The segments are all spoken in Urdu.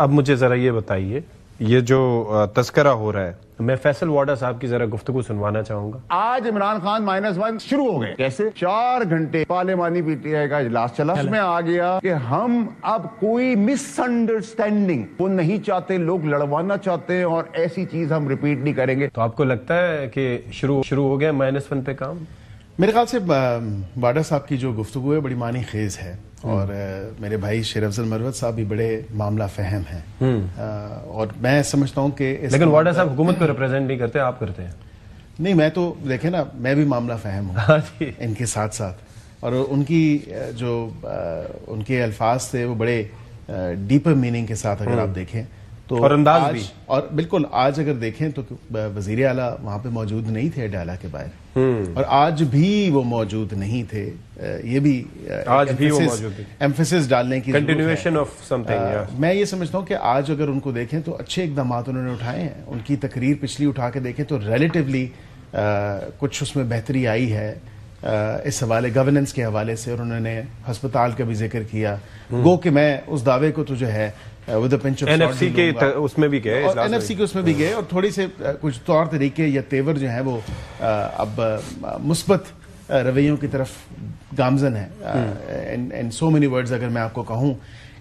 اب مجھے ذرا یہ بتائیے، یہ جو تذکرہ ہو رہا ہے، میں فیصل واڈا صاحب کی ذرا گفتگو سنوانا چاہوں گا۔ آج عمران خان -1 شروع ہو گئے، کیسے 4 گھنٹے پارلیمانی پی ٹی آئی کا اجلاس چلا، اس میں آ گیا کہ ہم اب کوئی مس انڈرسٹینڈنگ وہ نہیں چاہتے، لوگ لڑوانا چاہتے ہیں اور ایسی چیز ہم ریپیٹ نہیں کریں گے۔ تو آپ کو لگتا ہے کہ شروع ہو گیا -1 پہ کام؟ میرے خیال سے واڈا صاحب کی جو گفتگو ہے بڑی معنی خیز ہے، اور میرے بھائی شیر افضل مروت صاحب بھی بڑے معاملہ فہم ہیں، اور میں سمجھتا ہوں کہ لیکن واڈا صاحب حکومت کو ریپرزینٹ نہیں کرتے، آپ کرتے ہیں۔ نہیں، میں تو دیکھیں نا، میں بھی معاملہ فہم ہوں ان کے ساتھ ساتھ، اور ان کی جو ان کے الفاظ تھے وہ بڑے ڈیپر میننگ کے ساتھ اگر آپ دیکھیں تو، اور انداز بھی، اور بالکل آج اگر دیکھیں تو وزیر اعلیٰ وہاں پہ موجود نہیں تھے ڈالا کے باہر، اور آج بھی وہ موجود نہیں تھے، یہ بھی آج بھی وہ موجود ہیں، ایمفیسس ڈالنے کی کنٹینیویشن آف سم تھنگ۔ میں یہ سمجھتا ہوں کہ آج اگر ان کو دیکھیں تو اچھے اقدامات انہوں نے اٹھائے ہیں، ان کی تقریر پچھلی اٹھا کے دیکھیں تو ریلیٹیولی کچھ اس میں بہتری آئی ہے اس حوالے، گورننس کے حوالے سے، اور انہوں نے ہسپتال کا بھی ذکر کیا، گو کہ میں اس دعوے کو تو جو ہے with a pinch of salt, NFC کے اس میں بھی گئے، NFC کے اس میں بھی گئے، اور تھوڑی سے کچھ طور طریقے یا تیور جو ہیں وہ اب مثبت رویوں کی طرف گامزن ہے، ان سو مینی ورڈز اگر میں آپ کو کہوں۔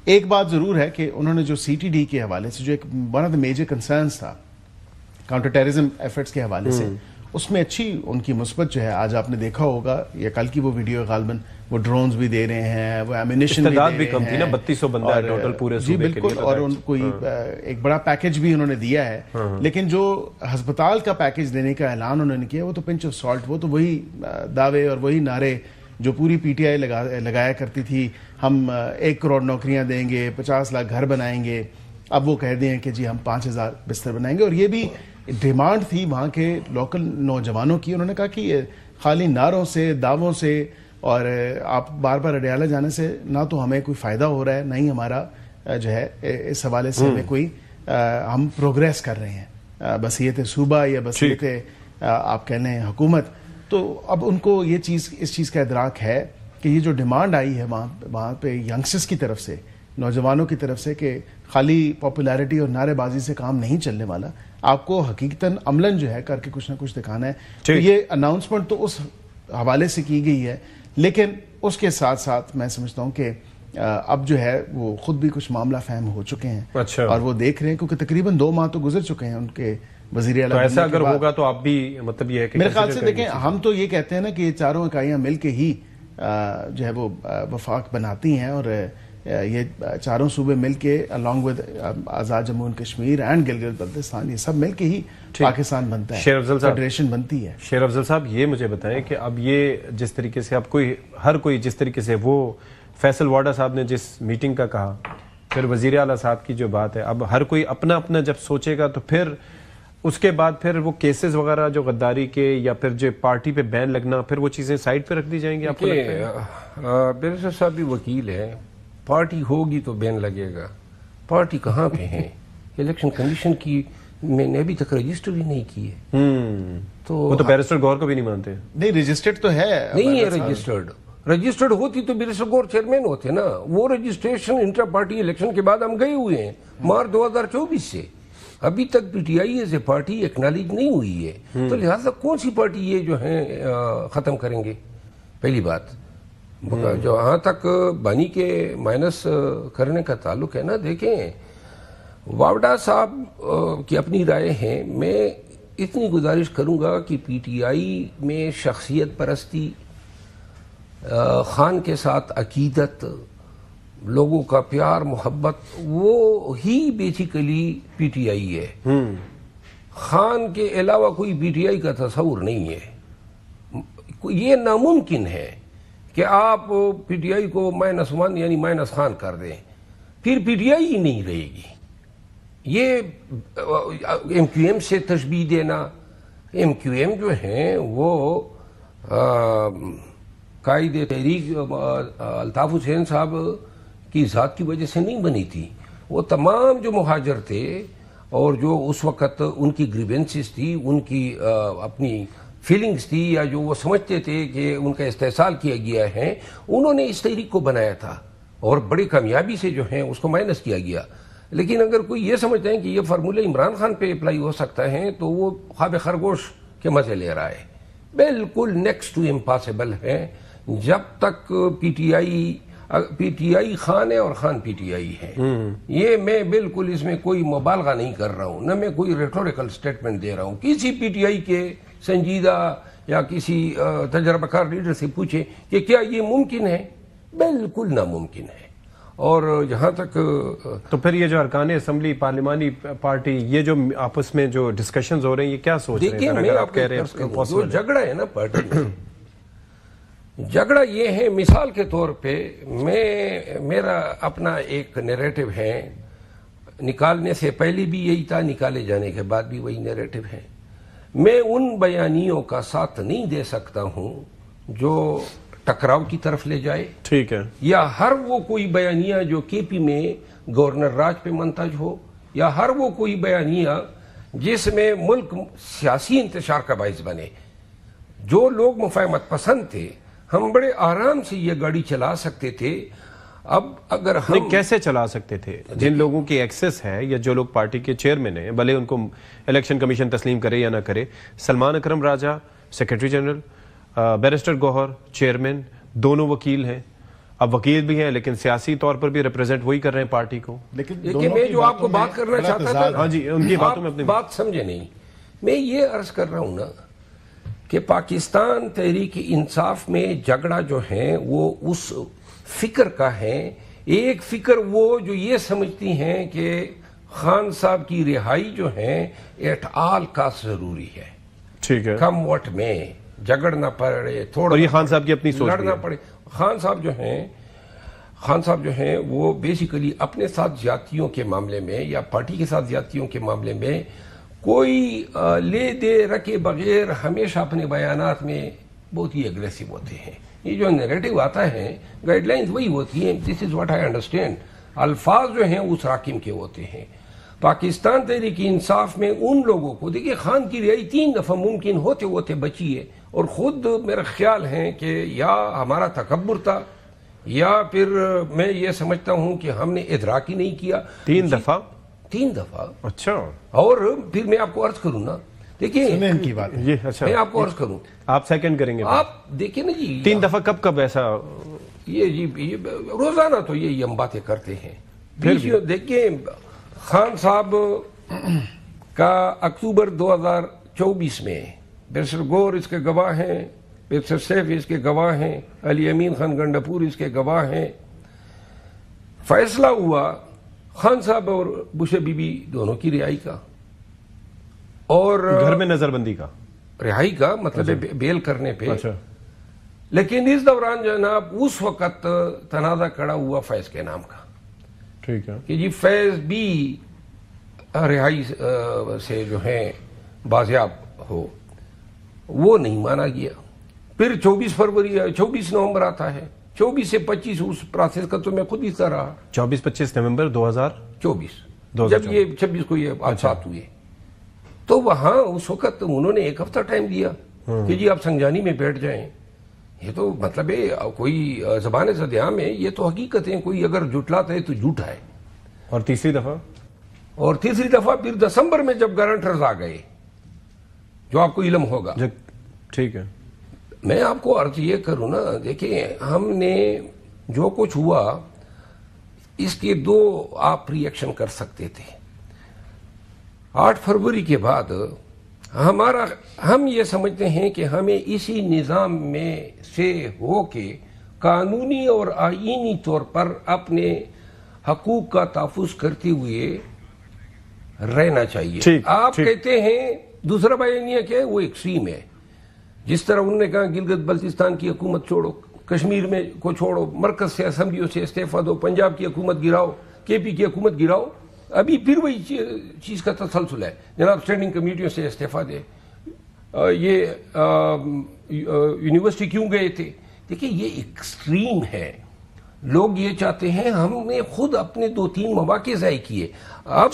ایک بات ضرور ہے کہ انہوں نے جو CTD کے حوالے سے جو ایک one of the major concerns تھا کاؤنٹر ٹیررزم ایفرٹس کے حوالے سے، اس میں اچھی ان کی مثبت جو ہے، آج آپ نے دیکھا ہوگا یا کل کی وہ ویڈیو غالباً وہ ڈرونز بھی دے رہے ہیں، وہ ایمونیشن بھی کم تھی نا، 3200 بندہ ہے ٹوٹل پورے صوبے کے لیے، جی بالکل، اور ان کوئی ایک بڑا پیکج بھی انہوں نے دیا ہے، لیکن جو ہسپتال کا پیکج دینے کا اعلان انہوں نے کیا وہ تو پنچ آف سالٹ، وہ تو وہی دعوے اور وہی نعرے جو پوری PTI لگایا کرتی تھی، ہم 1 کروڑ نوکریاں دیں گے، 50 لاکھ گھر بنائیں گے، اب وہ کہہ دیں کہ جی ہم 5000 بستر بنائیں گے، اور یہ بھی ڈیمانڈ تھی وہاں کے لوکل نوجوانوں کی۔ انہوں نے کہا کہ خالی نعروں سے، دعووں سے اور آپ بار بار اڈیالہ جانے سے نہ تو ہمیں کوئی فائدہ ہو رہا ہے، نہ ہی ہمارا جو ہے اس حوالے سے ہمیں کوئی ہم پروگریس کر رہے ہیں، بصیت صوبہ یا بصیت آپ کہہ لیں حکومت۔ تو اب ان کو یہ چیز، اس چیز کا ادراک ہے کہ یہ جو ڈیمانڈ آئی ہے وہاں پہ ینگسٹرز کی طرف سے، نوجوانوں کی طرف سے، کہ خالی پاپولیرٹی اور نعرے بازی سے کام نہیں چلنے والا، آپ کو حقیقتاً عملاً جو ہے کر کے کچھ نہ کچھ دکھانا ہے۔ تو یہ اناؤنسمنٹ تو اس حوالے سے کی گئی ہے، لیکن اس کے ساتھ ساتھ میں سمجھتا ہوں کہ اب جو ہے وہ خود بھی کچھ معاملہ فہم ہو چکے ہیں، اور وہ دیکھ رہے ہیں، کیونکہ تقریباً 2 ماہ تو گزر چکے ہیں ان کے وزیر اعلیٰ۔ تو ایسا اگر ہوگا تو آپ بھی، مطلب یہ ہے کہ میرے خیال سے دیکھیں، ہم تو یہ کہتے ہیں نا کہ یہ چاروں اکائیاں مل کے ہی جو ہے وہ وفاق بناتی ہیں، اور یہ چاروں صوبے مل کے along with Azad Jammu and Kashmir and Gilgit Baltistan, یہ سب مل کے ہی پاکستان بنتا ہے، فیڈریشن بنتی ہے۔ شیر افضل صاحب، یہ مجھے بتائیں کہ اب یہ جس طریقے سے اب ہر کوئی جس طریقے سے وہ فیصل واڈا صاحب نے جس میٹنگ کا کہا، پھر وزیر اعلیٰ صاحب کی جو بات ہے، اب ہر کوئی اپنا اپنا جب سوچے گا تو پھر اس کے بعد پھر وہ کیسز وغیرہ جو غداری کے یا پھر جو پارٹی پہ بین لگنا، پھر وہ چیزیں سائڈ پہ رکھ دی جائیں گی؟ آپ کو لگتا ہے؟ بیرسٹر صاحب بھی وکیل ہے، پارٹی ہوگی تو بین لگے گا، پارٹی کہاں پہ ہے؟ الیکشن کمیشن کی میں نے ابھی تک رجسٹر ہی نہیں کی ہے، تو وہ تو بیرسٹر گور کو بھی نہیں مانتے۔ نہیں، رجسٹرڈ تو ہے، نہیں ہے رجسٹرڈ ہوتی تو بیرسٹر گور چیئرمین ہوتے نا۔ وہ رجسٹریشن انٹرا پارٹی الیکشن کے بعد ہم گئے ہوئے ہیں مارچ 2024 سے، ابھی تک PTI as a party acknowledge نہیں ہوئی ہے، تو لہٰذا کون سی پارٹی یہ جو ہیں ختم کریں گے؟ پہلی بات جو ہاں تک بانی کے مائنس کرنے کا تعلق ہے نا، دیکھیں واوڈا صاحب کی اپنی رائے ہیں، میں اتنی گزارش کروں گا کہ PTI میں شخصیت پرستی، خان کے ساتھ عقیدت، لوگوں کا پیار محبت، وہ ہی بیسیکلی PTI ہے۔ خان کے علاوہ کوئی PTI کا تصور نہیں ہے، یہ ناممکن ہے کہ آپ PTI کو -1 یعنی مائنس خان کر دیں، پھر PTI ہی نہیں رہے گی۔ یہ MQM سے تشبیہ دینا، MQM جو ہیں وہ قائد تحریک الطاف حسین صاحب کی ذات کی وجہ سے نہیں بنی تھی، وہ تمام جو مہاجر تھے اور جو اس وقت ان کی گریونسز تھی، ان کی اپنی فیلنگز تھی، یا جو وہ سمجھتے تھے کہ ان کا استحصال کیا گیا ہے، انہوں نے اس تحریک کو بنایا تھا، اور بڑی کامیابی سے جو ہے اس کو مائنس کیا گیا۔ لیکن اگر کوئی یہ سمجھتے ہیں کہ یہ فارمولہ عمران خان پہ اپلائی ہو سکتا ہے تو وہ خواب خرگوش کے مزے لے رہا ہے. بالکل نیکسٹ ٹو امپاسبل ہے. جب تک پی ٹی آئی خان ہے اور خان پی ٹی آئی ہے. یہ میں بالکل اس میں کوئی مبالغہ نہیں کر رہا ہوں، نہ میں کوئی ریٹوریکل سٹیٹمنٹ دے رہا ہوں. کسی پی ٹی آئی کے سنجیدہ یا کسی تجربہ کار لیڈر سے پوچھیں کہ کیا یہ ممکن ہے، بالکل ناممکن ہے. اور جہاں تک تو پھر یہ جو ارکان اسمبلی پارلیمانی پارٹی یہ جو آپس میں جو ڈسکشنز ہو رہے ہیں یہ کیا سوچ رہے ہیں؟ دیکھیں میں آپ کو جو جھگڑا ہے نا پارٹی میں، جھگڑا یہ ہے مثال کے طور پہ میرا اپنا ایک نیریٹو ہے، نکالنے سے پہلے بھی یہی تھا، نکالے جانے کے بعد بھی وہی نیریٹو ہے. میں ان بیانیوں کا ساتھ نہیں دے سکتا ہوں جو ٹکراؤ کی طرف لے جائے، ٹھیک ہے، یا ہر وہ کوئی بیانیہ جو کے پی میں گورنر راج پہ منتج ہو، یا ہر وہ کوئی بیانیہ جس میں ملک سیاسی انتشار کا باعث بنے. جو لوگ مفاہمت پسند تھے ہم بڑے آرام سے یہ گاڑی چلا سکتے تھے. اب اگر ہم کیسے چلا سکتے تھے؟ جن لوگوں کی ایکسس ہے یا جو لوگ پارٹی کے چیئرمین ہیں، بھلے ان کو الیکشن کمیشن تسلیم کرے یا نہ کرے، سلمان اکرم راجہ سیکرٹری جنرل، بیرسٹر گوہر چیئرمین، دونوں وکیل ہیں. اب وکیل بھی ہیں لیکن سیاسی طور پر بھی ریپرزینٹ وہی کر رہے ہیں پارٹی کو. لیکن میں جو آپ کو بات کرنا چاہتا تھا، ہاں جی ان کی باتوں میں اپنی بات سمجھے نہیں. میں یہ عرض کر رہا ہوں نا کہ پاکستان تحریک انصاف میں جھگڑا جو ہے وہ اس فکر کا ہے. ایک فکر وہ جو یہ سمجھتی ہیں کہ خان صاحب کی رہائی جو ہے ایٹ آل کاسٹ ضروری ہے، ٹھیک ہے، کم وٹ میں جھگڑنا پڑے تھوڑا، اور یہ خان صاحب کی اپنی سوچ لڑنا پڑے. خان صاحب جو ہیں وہ بیسیکلی اپنے ساتھ زیادتیوں کے معاملے میں یا پارٹی کے ساتھ زیادتیوں کے معاملے میں کوئی لے دے رکھے بغیر ہمیشہ اپنے بیانات میں بہت ہی اگریسو ہوتے ہیں. یہ جو نیریٹو آتا ہے گائیڈ لائنز وہی ہوتی ہیں، دس از واٹ آئی انڈرسٹینڈ. الفاظ جو ہیں اس راکم کے ہوتے ہیں. پاکستان تحریک انصاف میں ان لوگوں کو دیکھیے خان کی رہائی 3 دفعہ ممکن ہوتے ہوتے بچی ہے، اور خود میرا خیال ہے کہ یا ہمارا تکبر تھا یا پھر میں یہ سمجھتا ہوں کہ ہم نے ادراک ہی نہیں کیا. 3 دفعہ؟ 3 دفعہ. اچھا. اور پھر میں آپ کو عرض کروں نا، دیکھیے کی بات یہ اچھا میں آپ کو عرض کروں، آپ سیکنڈ کریں گے؟ آپ دیکھیں نا جی 3 دفعہ کب ایسا؟ یہ روزانہ تو یہ ہم باتیں کرتے ہیں. دیکھیے خان صاحب کا اکتوبر 2024 میں بیرسٹر گور اس کے گواہ ہیں، بیرسٹر سیف اس کے گواہ ہیں، علی امین خان گنڈاپور اس کے گواہ ہیں. فیصلہ ہوا خان صاحب اور بشے بی بی دونوں کی رہائی کا، اور گھر میں نظر بندی کا، رہائی کا مطلب بیل کرنے پہ. اچھا. لیکن اس دوران جناب اس وقت تنازع کھڑا ہوا فیض کے نام کا، ٹھیک ہے، کہ جی فیض بھی رہائی سے جو ہے بازیاب ہو. وہ نہیں مانا گیا. پھر 24 نومبر آتا ہے. 24 سے 25 اس پروسیس کا تو میں خود ہی سر رہا. 24-25 نومبر 2024 جب یہ 26 کو یہ حادثات ہوئے تو وہاں اس وقت انہوں نے 1 ہفتہ ٹائم دیا کہ جی آپ سنجانی میں بیٹھ جائیں. یہ تو مطلب ہے کوئی زبان زدیاں میں یہ تو حقیقت ہے، کوئی اگر جھٹلاتا ہے تو جھوٹا ہے. اور تیسری دفعہ پھر دسمبر میں جب گارنٹرز آ گئے جو آپ کو علم ہوگا. ٹھیک ہے. میں آپ کو عرض یہ کروں نا، دیکھیں ہم نے جو کچھ ہوا اس کے 2 آپ ری ایکشن کر سکتے تھے. 8 فروری کے بعد ہم یہ سمجھتے ہیں کہ ہمیں اسی نظام میں سے ہو کے قانونی اور آئینی طور پر اپنے حقوق کا تحفظ کرتے ہوئے رہنا چاہیے. آپ کہتے ہیں دوسرا بیانیہ کیا ہے، وہ ایکسٹریم ہے. جس طرح انہوں نے کہا گلگت بلتستان کی حکومت چھوڑو، کشمیر میں کو چھوڑو، مرکز سے اسمبلیوں سے استعفیٰ دو، پنجاب کی حکومت گراؤ، کے پی کی حکومت گراؤ. ابھی پھر وہی چیز کا تسلسل ہے، جناب اسٹینڈنگ کمیٹیوں سے استعفیٰ دے. یہ یونیورسٹی کیوں گئے تھے؟ دیکھیں یہ ایکسٹریم ہے. لوگ یہ چاہتے ہیں، ہم نے خود اپنے 2-3 مواقع ضائع کیے. اب